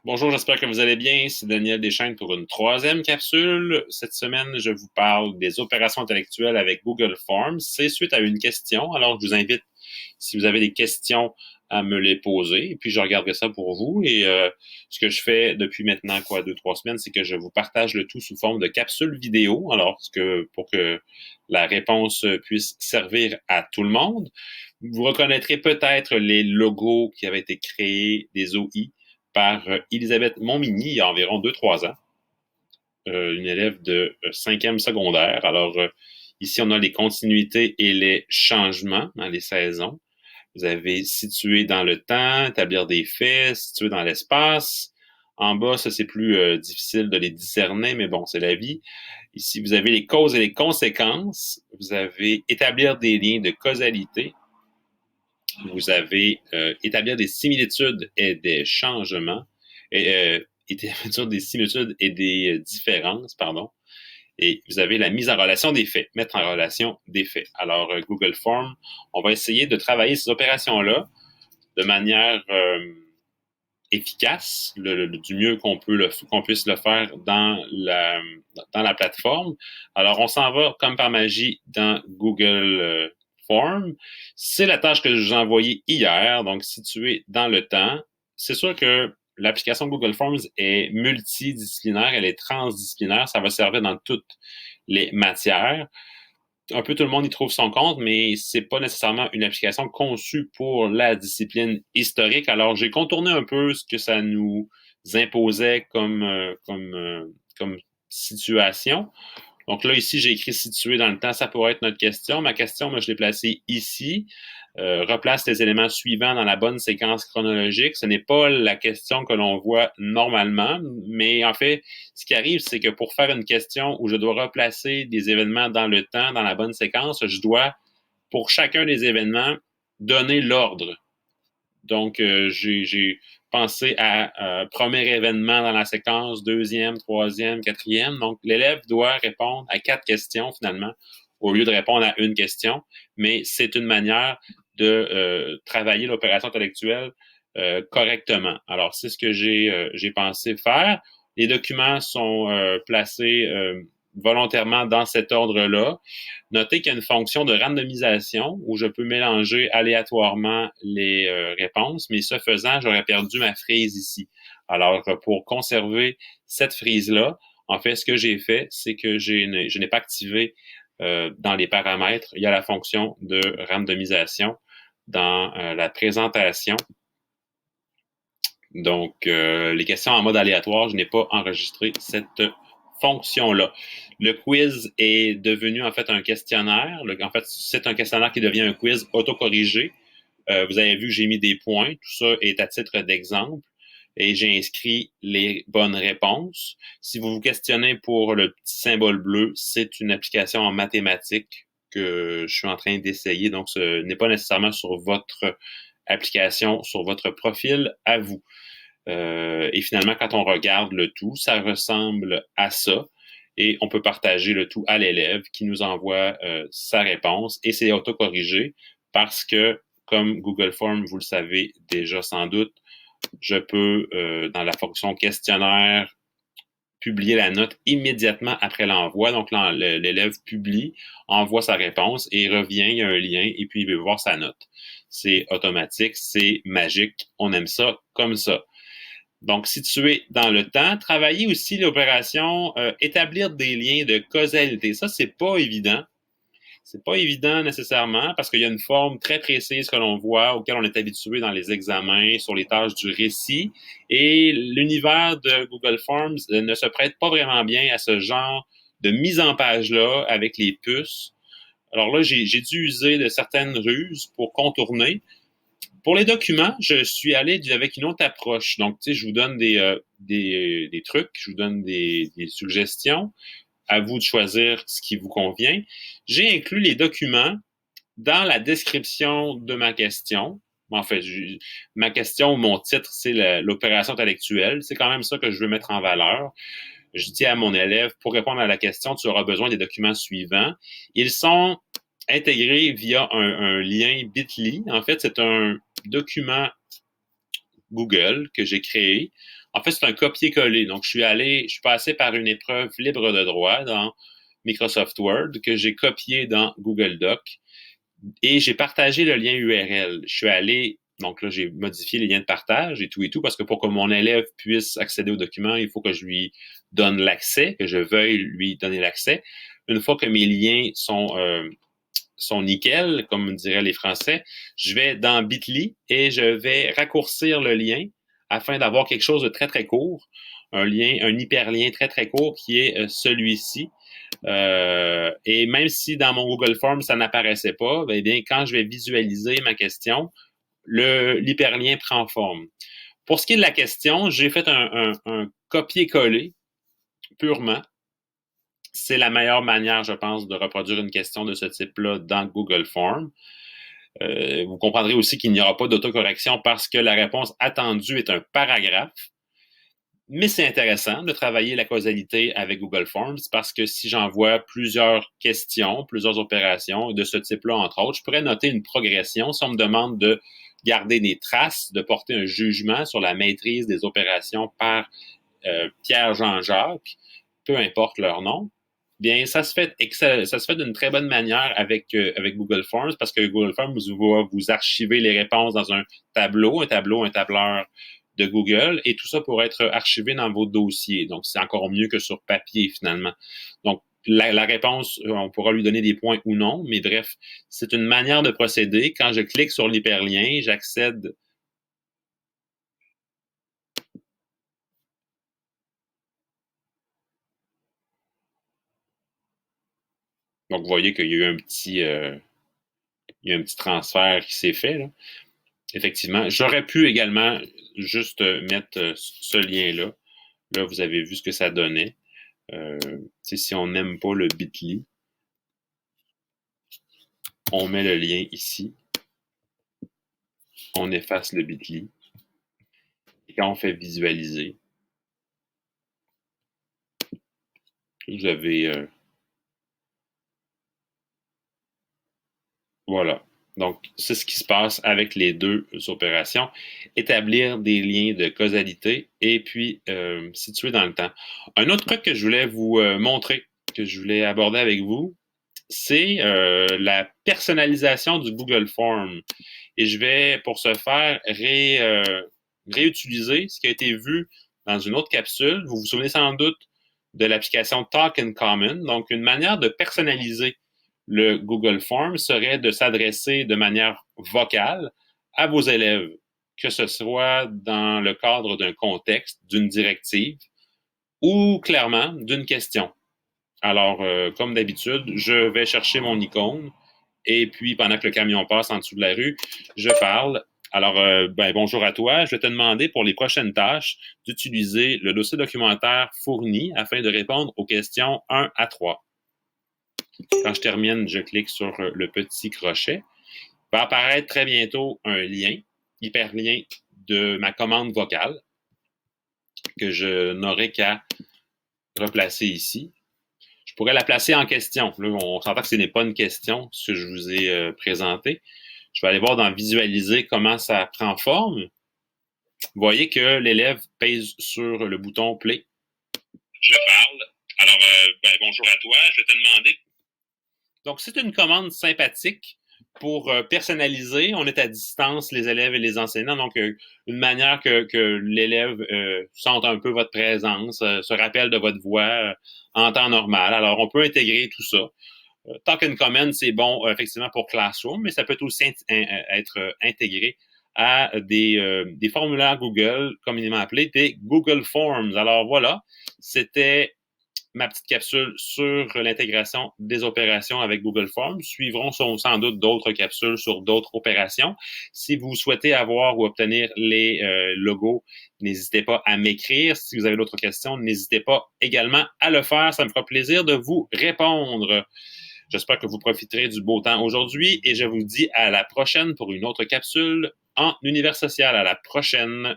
Bonjour, j'espère que vous allez bien. C'est Daniel Deschaines pour une troisième capsule. Cette semaine, je vous parle des opérations intellectuelles avec Google Forms. C'est suite à une question. Alors, je vous invite, si vous avez des questions, à me les poser. Et puis, je regarderai ça pour vous. Ce que je fais depuis maintenant, 2, 3 semaines, c'est que je vous partage le tout sous forme de capsules vidéo. Pour que la réponse puisse servir à tout le monde. Vous reconnaîtrez peut-être les logos qui avaient été créés des OI par Elisabeth Montminy il y a environ 2, 3 ans, une élève de 5e secondaire. Ici, on a les continuités et les changements dans les saisons. Vous avez situé dans le temps, établir des faits, situé dans l'espace. En bas, ça, c'est plus difficile de les discerner, mais bon, c'est la vie. Ici, vous avez les causes et les conséquences. Vous avez établir des liens de causalité. Vous avez établir des similitudes et des changements, établir des similitudes et des différences, pardon. Et vous avez la mise en relation des faits, mettre en relation des faits. Alors, Google Forms, on va essayer de travailler ces opérations-là de manière efficace, du mieux qu'on puisse le faire dans la plateforme. Alors, on s'en va comme par magie dans Google Form. C'est la tâche que je vous ai envoyée hier, donc située dans le temps. C'est sûr que l'application Google Forms est multidisciplinaire, elle est transdisciplinaire, ça va servir dans toutes les matières. Un peu tout le monde y trouve son compte, mais c'est pas nécessairement une application conçue pour la discipline historique. Alors, j'ai contourné un peu ce que ça nous imposait comme situation. Donc là, ici, j'ai écrit situé dans le temps, ça pourrait être notre question. Ma question, moi, je l'ai placée ici. Replace les éléments suivants dans la bonne séquence chronologique. Ce n'est pas la question que l'on voit normalement, mais en fait, ce qui arrive, c'est que pour faire une question où je dois replacer des événements dans le temps, dans la bonne séquence, je dois, pour chacun des événements, donner l'ordre. Donc, j'ai pensé à premier événement dans la séquence, deuxième, troisième, quatrième. Donc, l'élève doit répondre à 4 questions finalement, au lieu de répondre à une question. Mais c'est une manière de travailler l'opération intellectuelle correctement. Alors, c'est ce que j'ai pensé faire. Les documents sont placés volontairement dans cet ordre-là. Notez qu'il y a une fonction de randomisation où je peux mélanger aléatoirement les réponses, mais ce faisant, j'aurais perdu ma frise ici. Alors, pour conserver cette frise-là, en fait, ce que j'ai fait, c'est que je n'ai pas activé dans les paramètres, il y a la fonction de randomisation dans la présentation. Donc, les questions en mode aléatoire, je n'ai pas enregistré cette fonction-là. Le quiz est devenu en fait un questionnaire. En fait, c'est un questionnaire qui devient un quiz autocorrigé. Vous avez vu que j'ai mis des points. Tout ça est à titre d'exemple. Et j'ai inscrit les bonnes réponses. Si vous vous questionnez pour le petit symbole bleu, c'est une application en mathématiques que je suis en train d'essayer. Donc, ce n'est pas nécessairement sur votre application, sur votre profil à vous. Et finalement, quand on regarde le tout, ça ressemble à ça. Et on peut partager le tout à l'élève qui nous envoie sa réponse. Et c'est autocorrigé parce que, comme Google Forms, vous le savez déjà sans doute, je peux, dans la fonction questionnaire, publier la note immédiatement après l'envoi. Donc, l'élève publie, envoie sa réponse et revient, il y a un lien et puis il veut voir sa note. C'est automatique, c'est magique. On aime ça comme ça. Donc, situé dans le temps, travailler aussi l'opération, établir des liens de causalité. Ça, c'est pas évident. C'est pas évident nécessairement parce qu'il y a une forme très précise que l'on voit, auquel on est habitué dans les examens, sur les tâches du récit. Et l'univers de Google Forms ne se prête pas vraiment bien à ce genre de mise en page-là avec les puces. Alors là, j'ai dû user de certaines ruses pour contourner. Pour les documents, je suis allé avec une autre approche. Donc, tu sais, je vous donne des trucs, je vous donne des suggestions. À vous de choisir ce qui vous convient. J'ai inclus les documents dans la description de ma question. En fait, ma question, mon titre, c'est l'opération intellectuelle. C'est quand même ça que je veux mettre en valeur. Je dis à mon élève, pour répondre à la question, tu auras besoin des documents suivants. Ils sont intégrés via un lien Bitly. En fait, c'est un document Google que j'ai créé En fait, c'est un copier-coller. Donc, je suis passé par une épreuve libre de droit dans Microsoft Word que j'ai copié dans Google Doc et j'ai partagé le lien URL. Je suis allé, donc là, j'ai modifié les liens de partage et tout, parce que pour que mon élève puisse accéder au document, il faut que je lui donne l'accès, que je veuille lui donner l'accès. Une fois que mes liens sont nickel, comme diraient les Français, je vais dans Bitly et je vais raccourcir le lien afin d'avoir quelque chose de très, très court, un hyperlien très, très court qui est celui-ci. Et même si dans mon Google Form, ça n'apparaissait pas, eh bien, quand je vais visualiser ma question, l'hyperlien prend forme. Pour ce qui est de la question, j'ai fait un copier-coller purement. C'est la meilleure manière, je pense, de reproduire une question de ce type-là dans Google Form. Vous comprendrez aussi qu'il n'y aura pas d'autocorrection parce que la réponse attendue est un paragraphe. Mais c'est intéressant de travailler la causalité avec Google Forms parce que si j'envoie plusieurs questions, plusieurs opérations de ce type-là, entre autres, je pourrais noter une progression. Si on me demande de garder des traces, de porter un jugement sur la maîtrise des opérations par Pierre-Jean-Jacques, peu importe leur nom, bien, ça se fait d'une très bonne manière avec Google Forms parce que Google Forms va vous archiver les réponses dans un tableur de Google et tout ça pourrait être archivé dans vos dossiers. Donc, c'est encore mieux que sur papier finalement. Donc, la réponse, on pourra lui donner des points ou non, mais bref, c'est une manière de procéder. Quand je clique sur l'hyperlien, j'accède. Donc, vous voyez qu'il y a eu il y a un petit transfert qui s'est fait, là. Effectivement. J'aurais pu également juste mettre ce lien-là. Là, vous avez vu ce que ça donnait. Si on n'aime pas le bit.ly, on met le lien ici. On efface le bit.ly. Et quand on fait visualiser, vous avez... voilà. Donc, c'est ce qui se passe avec les deux opérations. Établir des liens de causalité et puis situer dans le temps. Un autre truc que je voulais vous montrer, que je voulais aborder avec vous, c'est la personnalisation du Google Form. Et je vais, pour ce faire, réutiliser ce qui a été vu dans une autre capsule. Vous vous souvenez sans doute de l'application Talk in Common. Donc, une manière de personnaliser le Google Form serait de s'adresser de manière vocale à vos élèves, que ce soit dans le cadre d'un contexte, d'une directive ou clairement d'une question. Alors, comme d'habitude, je vais chercher mon icône et puis pendant que le camion passe en dessous de la rue, je parle. Alors, bonjour à toi. Je vais te demander pour les prochaines tâches d'utiliser le dossier documentaire fourni afin de répondre aux questions 1 à 3. Quand je termine, je clique sur le petit crochet. Il va apparaître très bientôt un lien, hyperlien de ma commande vocale que je n'aurai qu'à replacer ici. Je pourrais la placer en question. Là, on s'entend que ce n'est pas une question, ce que je vous ai présenté. Je vais aller voir dans Visualiser comment ça prend forme. Vous voyez que l'élève pèse sur le bouton Play. Je parle. Alors, bonjour à toi. Je vais te demander. Donc, c'est une commande sympathique pour personnaliser. On est à distance, les élèves et les enseignants. Donc, une manière que l'élève sente un peu votre présence, se rappelle de votre voix en temps normal. Alors, on peut intégrer tout ça. Talk in Common, c'est bon effectivement pour Classroom, mais ça peut aussi être intégré à des formulaires Google, communément appelés des Google Forms. Alors voilà, c'était ma petite capsule sur l'intégration des opérations avec Google Forms. Suivront sans doute d'autres capsules sur d'autres opérations. Si vous souhaitez avoir ou obtenir les logos, n'hésitez pas à m'écrire. Si vous avez d'autres questions, n'hésitez pas également à le faire. Ça me fera plaisir de vous répondre. J'espère que vous profiterez du beau temps aujourd'hui et je vous dis à la prochaine pour une autre capsule en univers social. À la prochaine.